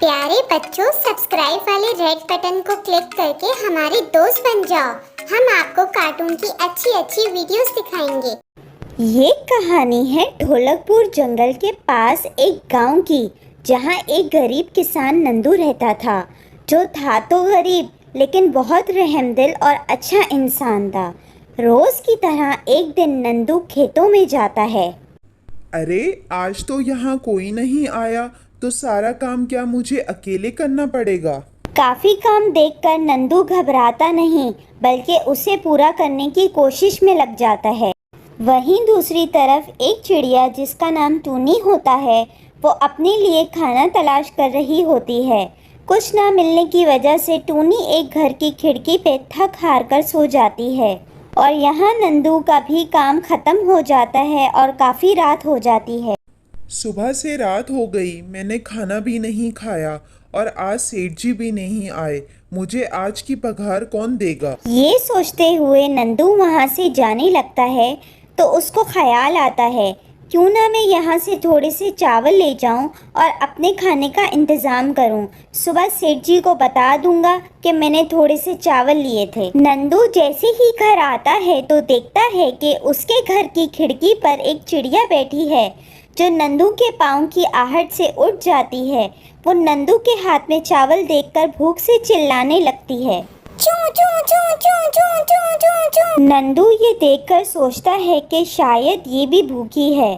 प्यारे बच्चों, सब्सक्राइब वाले रेड बटन को क्लिक करके हमारे दोस्त बन जाओ। हम आपको कार्टून की अच्छी अच्छी वीडियोस दिखाएंगे। ये कहानी है ढोलकपुर जंगल के पास एक गांव की, जहां एक गरीब किसान नंदू रहता था, जो था तो गरीब लेकिन बहुत रहमदिल और अच्छा इंसान था। रोज की तरह एक दिन नंदू खेतों में जाता है। अरे आज तो यहाँ कोई नहीं आया, तो सारा काम क्या मुझे अकेले करना पड़ेगा? काफी काम देखकर नंदू घबराता नहीं, बल्कि उसे पूरा करने की कोशिश में लग जाता है। वहीं दूसरी तरफ एक चिड़िया जिसका नाम टूनी होता है, वो अपने लिए खाना तलाश कर रही होती है। कुछ ना मिलने की वजह से टूनी एक घर की खिड़की पे थक हार कर सो जाती है और यहाँ नंदू का भी काम खत्म हो जाता है और काफी रात हो जाती है। सुबह से रात हो गई, मैंने खाना भी नहीं खाया और आज सेठ जी भी नहीं आए। मुझे आज की पगार कौन देगा? ये सोचते हुए नंदू वहाँ से जाने लगता है, तो उसको ख्याल आता है, क्यों ना मैं यहाँ से थोड़े से चावल ले जाऊँ और अपने खाने का इंतज़ाम करूँ। सुबह सेठ जी को बता दूंगा कि मैंने थोड़े से चावल लिए थे। नंदू जैसे ही घर आता है तो देखता है कि उसके घर की खिड़की पर एक चिड़िया बैठी है, जो नंदू के पाँव की आहट से उठ जाती है। वो नंदू के हाथ में चावल देखकर भूख से चिल्लाने लगती है। चू चू चू चू चू चू चू चू। नंदू ये देखकर सोचता है कि शायद ये भी भूखी है।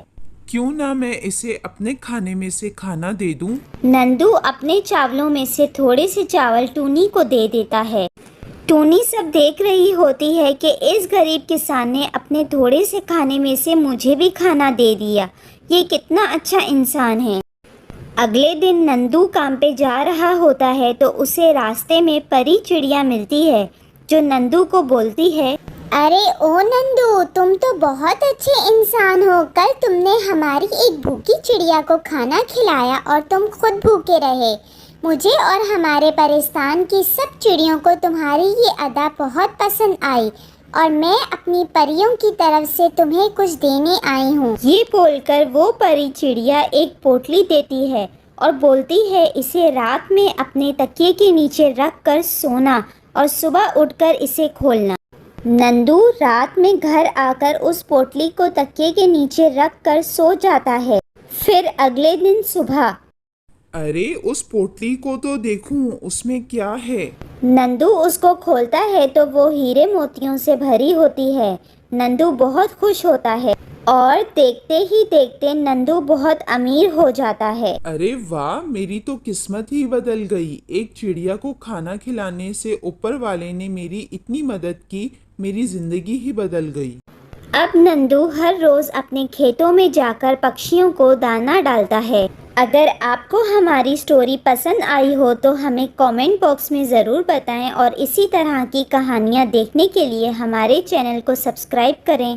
क्यों ना मैं इसे अपने खाने में से खाना दे दूं? नंदू अपने चावलों में से थोड़े से चावल टूनी को दे देता है। टूनी सब देख रही होती है कि इस गरीब किसान ने अपने थोड़े से खाने में से मुझे भी खाना दे दिया। ये कितना अच्छा इंसान है। अगले दिन नंदू काम पे जा रहा होता है तो उसे रास्ते में परी चिड़िया मिलती है, जो नंदू को बोलती है, अरे ओ नंदू, तुम तो बहुत अच्छे इंसान हो। कल तुमने हमारी एक भूखी चिड़िया को खाना खिलाया और तुम खुद भूखे रहे। मुझे और हमारे परिस्तान की सब चिड़ियों को तुम्हारी ये अदा बहुत पसंद आई और मैं अपनी परियों की तरफ से तुम्हें कुछ देने आई हूँ। ये बोलकर वो परी चिड़िया एक पोटली देती है और बोलती है, इसे रात में अपने तकिए के नीचे रख कर सोना और सुबह उठकर इसे खोलना। नंदू रात में घर आकर उस पोटली को तकिए के नीचे रख कर सो जाता है। फिर अगले दिन सुबह, अरे उस पोटली को तो देखूं, उसमें क्या है? नंदू उसको खोलता है तो वो हीरे मोतियों से भरी होती है। नंदू बहुत खुश होता है और देखते ही देखते नंदू बहुत अमीर हो जाता है। अरे वाह, मेरी तो किस्मत ही बदल गई। एक चिड़िया को खाना खिलाने से ऊपर वाले ने मेरी इतनी मदद की, मेरी जिंदगी ही बदल गई। अब नंदू हर रोज अपने खेतों में जाकर पक्षियों को दाना डालता है। अगर आपको हमारी स्टोरी पसंद आई हो तो हमें कमेंट बॉक्स में ज़रूर बताएं और इसी तरह की कहानियाँ देखने के लिए हमारे चैनल को सब्सक्राइब करें।